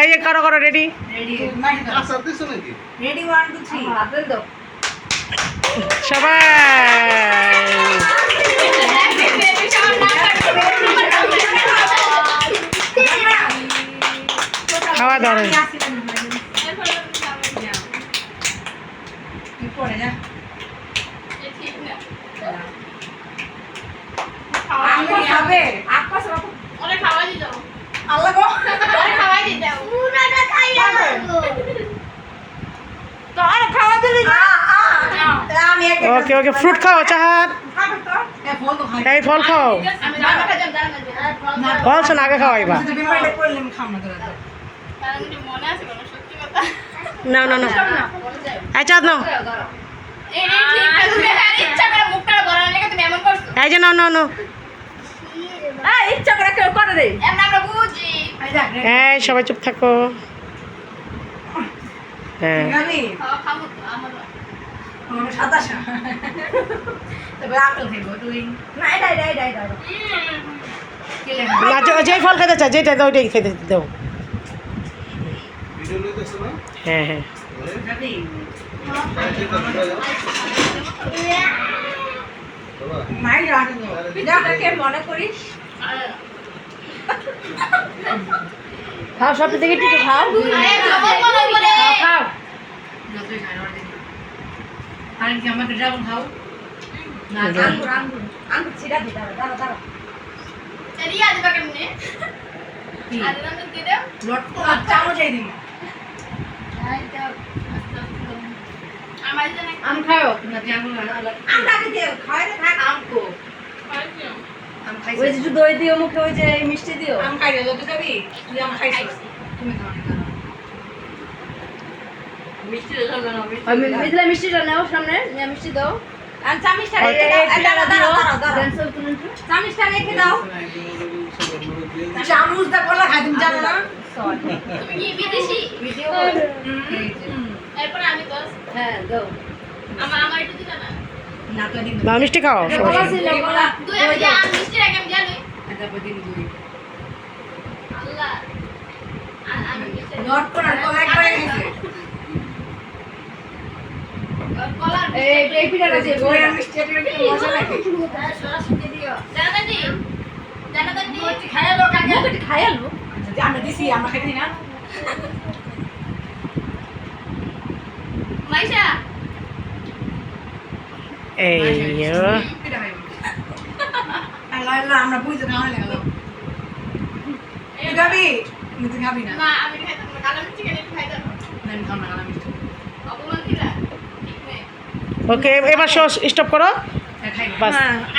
এই যে করো করো রেডি রেডি 1 2 3 আপেল দাও সবাই খাওয়া দাওয়া পড়ে যা খাবে আকাশ ওরে খাওয়া দিও আল্লাহ গো ওরে খাওয়া দিও পুরাটা খাইয়া মারবো তো আর খাওয়া দিলি আমি ওকে ওকে ফ্রুট খাও চাহাত খাবে তো ফল তো খাই এই ফল খাও আমি দাঁড়া দাঁড়া ফল শোন আগে খাওয়াইবা যদি বিমানে পড়লে আমি খাম না তোরা কারণ কি মনে আছে কোনো সত্যি কথা না না না এই চাঁদ নাও এই ঠিক তুমি আর ইচ্ছা করে মুখটা গড়ানোর লাগে তুমি এমন করছো এই যে নাও নাও নাও ইচ্ছা করে কেউ করে রে এমন আমরা বুঝি এই সবাই চুপ থাকো হ্যাঁ গাবি খাওয়া খাবো তো আমার আমার সাদা শা তবে আপেল খাইবো তুই না এটা কি লেখা না যেই ফল খেতে চাই যেটা দাও ওইটাই খেতে দাও হ্যাঁ হ্যাঁ গাবি মাই রাখো বিদাটাকে মনে করিস খাও সব থেকে একটু খাও আরে খবর বলো বলে খাও না তুই খাই না আর কি আমাকে ড্রাগন খাও না আঙ্গুর ছিড়া দি দাঁড়া রিয়া দিবা কেমনে আর না তো দিয়ে দাও লট চামচ এই দিন আমার জন্য আম খাও না জানো না আম লাগে দে খাই না খাই আম কো আম খাই ওই যে দই দিও মুখে ওই যে মিষ্টি দিও আম খাই রে তুই খাবি তুই আম খাইছিস তুমি খাও না মিষ্টি দাও না মিষ্টি মিষ্টিটা নাও সামনে নিয়ে মিষ্টি দাও আর চামচটা রেখে দাও দাঁড়াও চামচটা রেখে দাও চামচটা কলা খাই তুমি জানো না তুমি কি বিদেশি ভিডিও এরপর আমি তো হ্যাঁ দাও আমার একটু দিতা না না তো দিন না মিষ্টি খাও কলা ছিল কলা দুই আমি যা মিষ্টি রাখি আমি জানি এটা দিন দুই আল্লাহ আমি মিষ্টি নট করার কলা একবারে খাইছে কলার এই পিঠাটা যে দই আর মিষ্টি একটু মজা লাগে সরাসরি দিও জানাতে দি খাইলো কাকে মুখে খায়ালো যদি আমরা দিছি আমরা খাইতে না মাইশা এই আল্লাহ আল্লাহ আমরা বুঝতে না হলে গেল তুই খাবি তুই খাবি না না আমি খাইতাম না কালো মিষ্টি কেন খাইতাম না আমি খাবো না কালা মিষ্টি অপমান দিলা ঠিক নেই ওকে এবার স্টপ করো খাই বাস